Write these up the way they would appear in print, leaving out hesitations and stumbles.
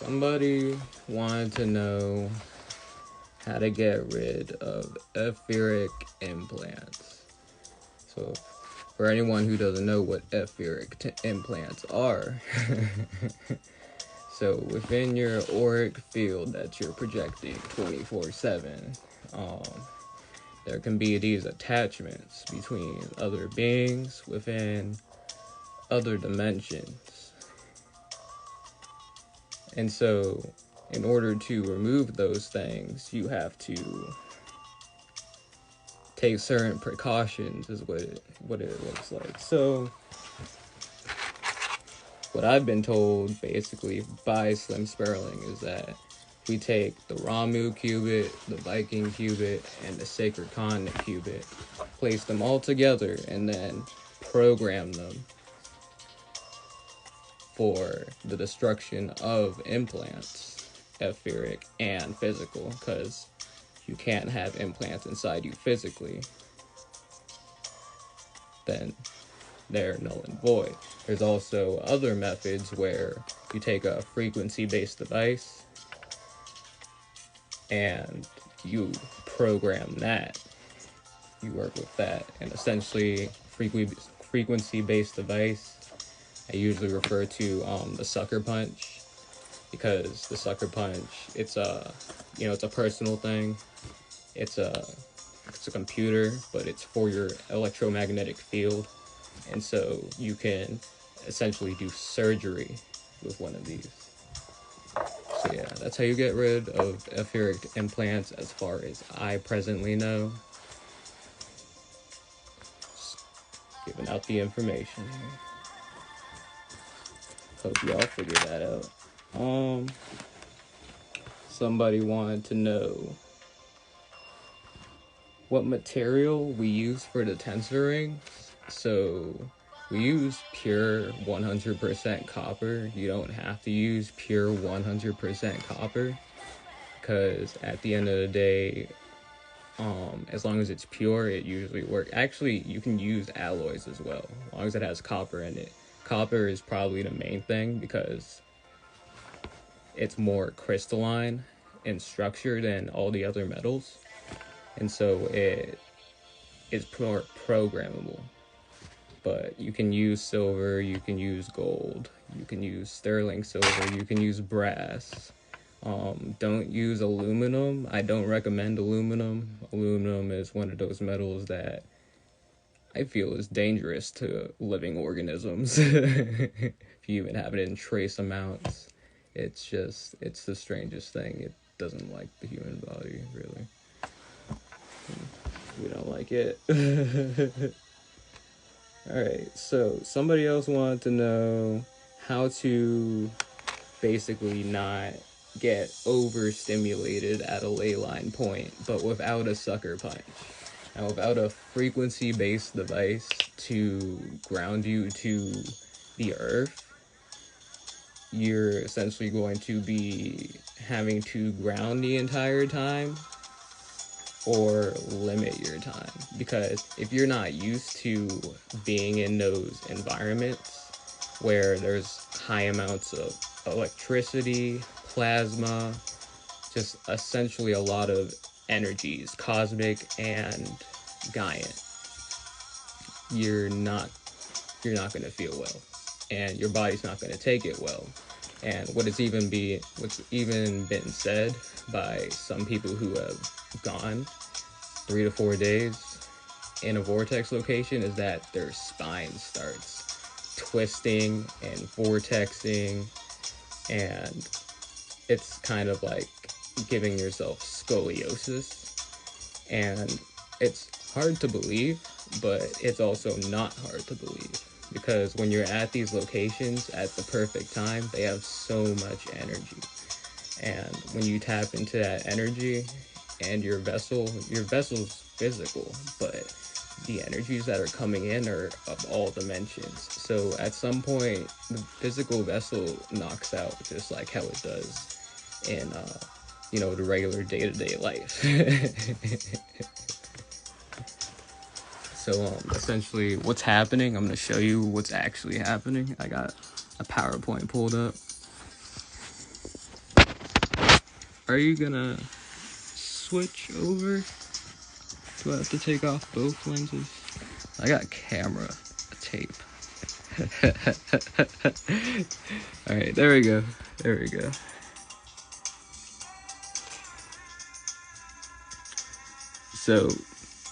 Somebody wanted to know how to get rid of etheric implants. So, for anyone who doesn't know what etheric implants are, so within your auric field that you're projecting 24/7, there can be these attachments between other beings within other dimensions. And so, in order to remove those things, you have to take certain precautions, is what it looks like. So, what I've been told, basically, by Slim Sperling, is that we take the Ramu cubit, the Viking cubit, and the Sacred Continent cubit, place them all together, and then program them for the destruction of implants, etheric and physical, because you can't have implants inside you physically. Then they're null and void. There's also other methods where you take a frequency-based device and you program that. You work with that, and essentially frequency-based device, I usually refer to the sucker punch, because the sucker punch, it's a personal thing. It's a computer, but it's for your electromagnetic field, and so you can essentially do surgery with one of these. So yeah, that's how you get rid of etheric implants as far as I presently know. Just giving out the information here. Hope y'all figure that out. Somebody wanted to know what material we use for the tensor rings. So we use pure 100% copper. You don't have to use pure 100% copper, because at the end of the day, as long as it's pure, it usually works. Actually, you can use alloys as well, as long as it has copper in it. Copper is probably the main thing because it's more crystalline in structure than all the other metals, and so it is programmable. But you can use silver, you can use gold, you can use sterling silver, you can use brass. Don't use aluminum. I don't recommend aluminum. Aluminum is one of those metals that I feel is dangerous to living organisms. If you even have it in trace amounts, it's the strangest thing. It doesn't like the human body, really. We don't like it. Alright, so somebody else wanted to know how to basically not get overstimulated at a ley line point, but without a sucker punch. Now, without a frequency-based device to ground you to the earth, you're essentially going to be having to ground the entire time or limit your time. Because if you're not used to being in those environments where there's high amounts of electricity, plasma, just essentially a lot of energies, cosmic and Gaian, you're not going to feel well, and your body's not going to take it well. And what's even been said by some people who have gone 3 to 4 days in a vortex location is that their spine starts twisting and vortexing, and it's kind of like giving yourself scoliosis. And it's hard to believe, but it's also not hard to believe, because when you're at these locations at the perfect time, they have so much energy. And when you tap into that energy, and your vessel's physical, but the energies that are coming in are of all dimensions. So at some point, the physical vessel knocks out, just like how it does in the regular day-to-day life. So essentially what's happening, I'm going to show you what's actually happening. I got a PowerPoint pulled up. are you gonna switch over? Do I have to take off both lenses? I got camera tape. Alright, there we go. There we go. So,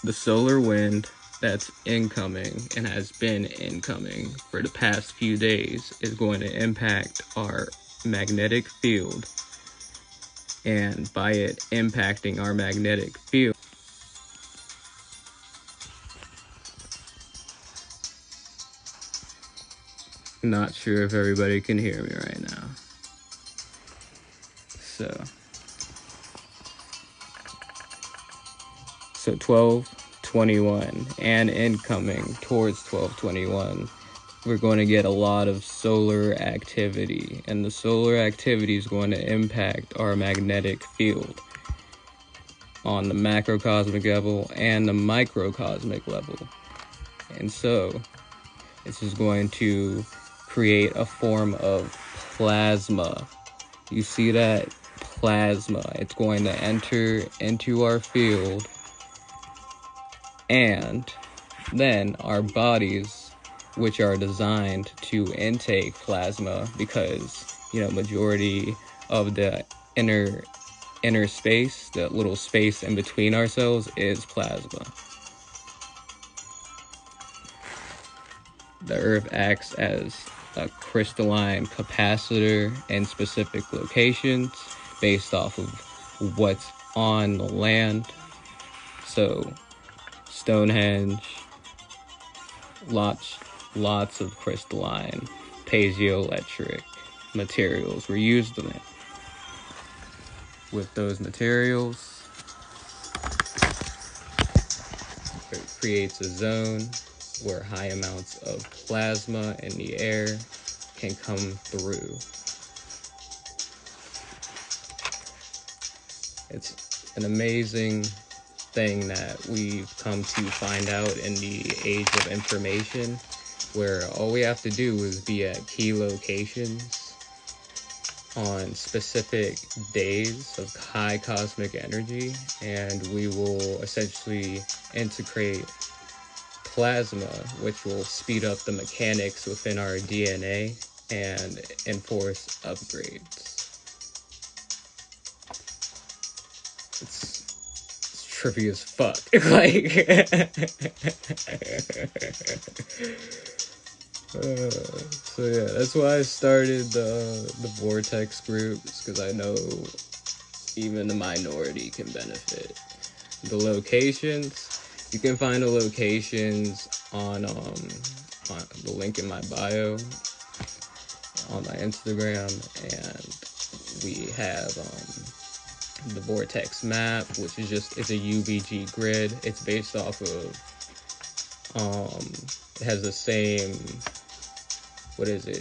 the solar wind that's incoming and has been incoming for the past few days is going to impact our magnetic field. And by it impacting our magnetic field, not sure if everybody can hear me right now. So 1221 and incoming towards 1221, we're going to get a lot of solar activity, and the solar activity is going to impact our magnetic field on the macrocosmic level and the microcosmic level. And so this is going to create a form of plasma. You see that? Plasma. It's going to enter into our field, and then our bodies, which are designed to intake plasma because, you know, majority of the inner space, the little space in between our cells, is plasma. The Earth acts as a crystalline capacitor in specific locations based off of what's on the land. So Stonehenge, lots of crystalline piezoelectric materials were used in it. With those materials, it creates a zone where high amounts of plasma in the air can come through. It's an amazing thing that we've come to find out in the age of information, where all we have to do is be at key locations on specific days of high cosmic energy, and we will essentially integrate plasma, which will speed up the mechanics within our DNA and enforce upgrades. It's trippy as fuck. Like, so yeah, that's why I started the Vortex groups, because I know even the minority can benefit. The locations, you can find the locations on the link in my bio on my Instagram, and we have the Vortex map, which is it's a UVG grid. It's based off of it has the same,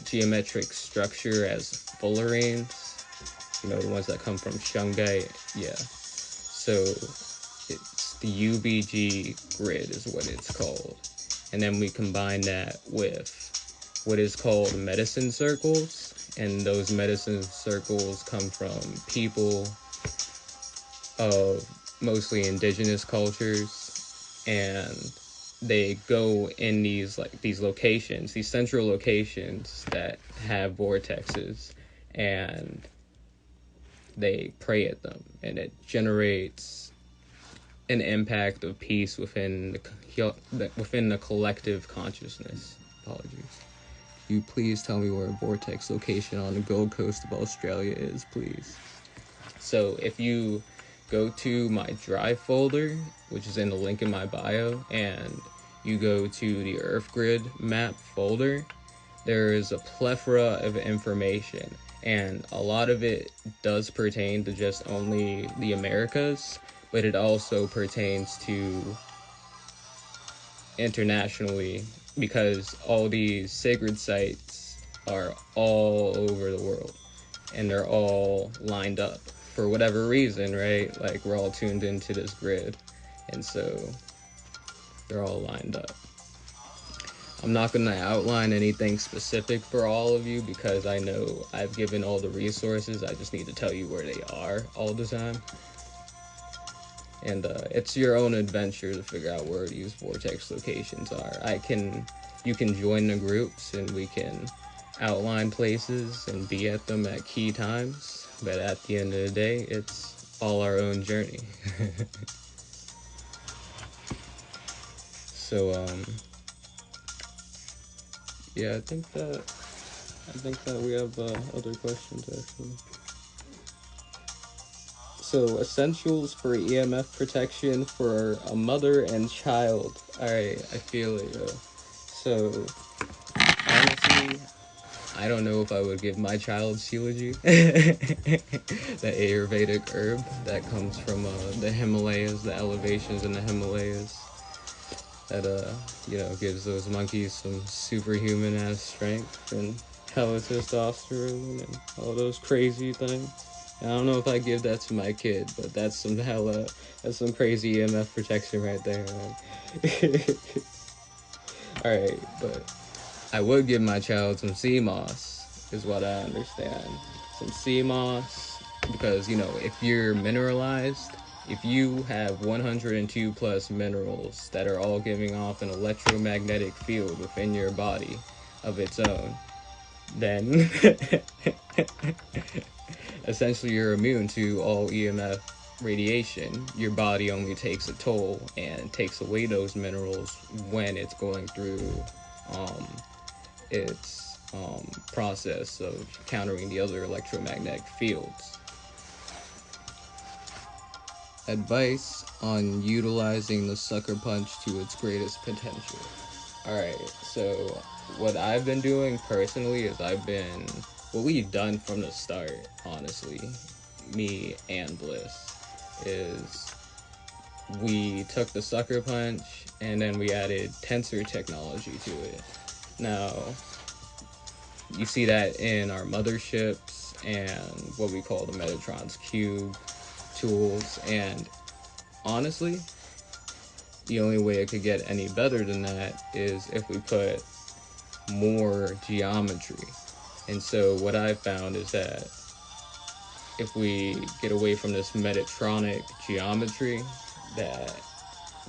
geometric structure as fullerenes, you know, the ones that come from shungite. Yeah, so it's the UVG grid is what it's called. And then we combine that with what is called medicine circles, and those medicine circles come from people of mostly indigenous cultures, and they go in these locations, these central locations that have vortexes, and they pray at them, and it generates an impact of peace within the collective consciousness. Apologies. You please tell me where a vortex location on the Gold Coast of Australia is, please. So if you go to my Drive folder, which is in the link in my bio, and you go to the Earth Grid map folder, there is a plethora of information, and a lot of it does pertain to just only the Americas, but it also pertains to internationally, because all these sacred sites are all over the world, and they're all lined up for whatever reason, right? Like, we're all tuned into this grid, and so they're all lined up. I'm not going to outline anything specific for all of you because I know I've given all the resources. I just need to tell you where they are all the time. And it's your own adventure to figure out where these vortex locations are. You can join the groups and we can outline places and be at them at key times. But at the end of the day, it's all our own journey. So, yeah, I think that we have other questions actually. So, essentials for EMF protection for a mother and child. Alright, I feel it, yo. So, honestly, I don't know if I would give my child Shilajit, the Ayurvedic herb that comes from the Himalayas, the elevations in the Himalayas. That, gives those monkeys some superhuman ass strength and hella testosterone and all those crazy things. And I don't know if I give that to my kid, but that's some crazy EMF protection right there, man. Alright, but I would give my child some sea moss, is what I understand. Some sea moss, because, if you're mineralized, if you have 102 plus minerals that are all giving off an electromagnetic field within your body of its own, then essentially you're immune to all EMF radiation. Your body only takes a toll and takes away those minerals when it's going through its process of countering the other electromagnetic fields. Advice on utilizing the sucker punch to its greatest potential. Alright, so what I've been doing personally is what we've done from the start, honestly, me and Bliss, is we took the sucker punch and then we added tensor technology to it. Now, you see that in our motherships and what we call the Metatron's Cube tools, and honestly, the only way it could get any better than that is if we put more geometry. And so what I've found is that if we get away from this Metatronic geometry that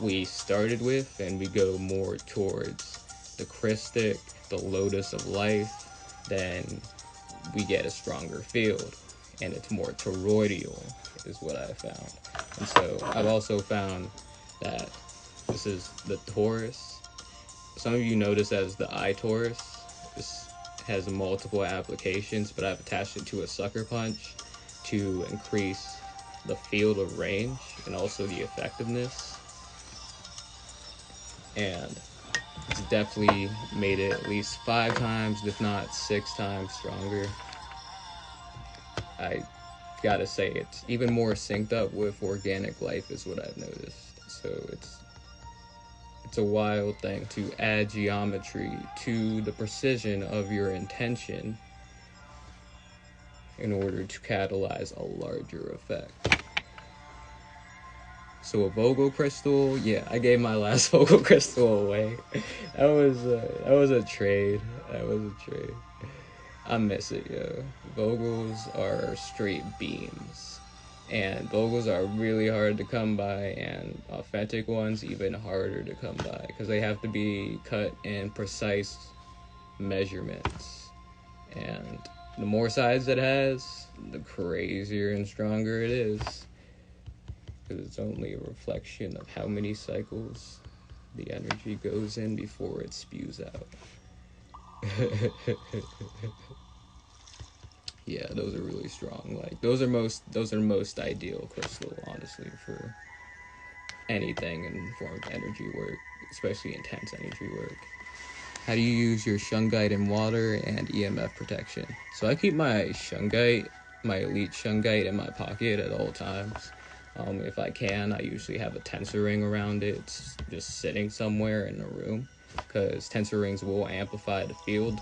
we started with and we go more towards the Christic, the Lotus of Life, then we get a stronger field, and it's more toroidal, is what I found. And so I've also found that this is the Taurus. Some of you notice as the eye Taurus. This has multiple applications, but I've attached it to a sucker punch to increase the field of range and also the effectiveness. And it's definitely made it at least 5 times, if not 6 times stronger. I gotta say, it's even more synced up with organic life is what I've noticed. So it's a wild thing to add geometry to the precision of your intention in order to catalyze a larger effect. So a Vogel crystal, yeah, I gave my last Vogel crystal away. That was a trade. I miss it, yo. Vogels are straight beams, and Vogels are really hard to come by, and authentic ones even harder to come by because they have to be cut in precise measurements. And the more sides it has, the crazier and stronger it is. Because it's only a reflection of how many cycles the energy goes in before it spews out. Yeah, those are really strong. Like those are most ideal crystal, honestly, for anything in form of energy work, especially intense energy work. How do you use your shungite in water and EMF protection? So I keep my elite shungite in my pocket at all times. If I can, I usually have a tensor ring around it. It's just sitting somewhere in the room because tensor rings will amplify the field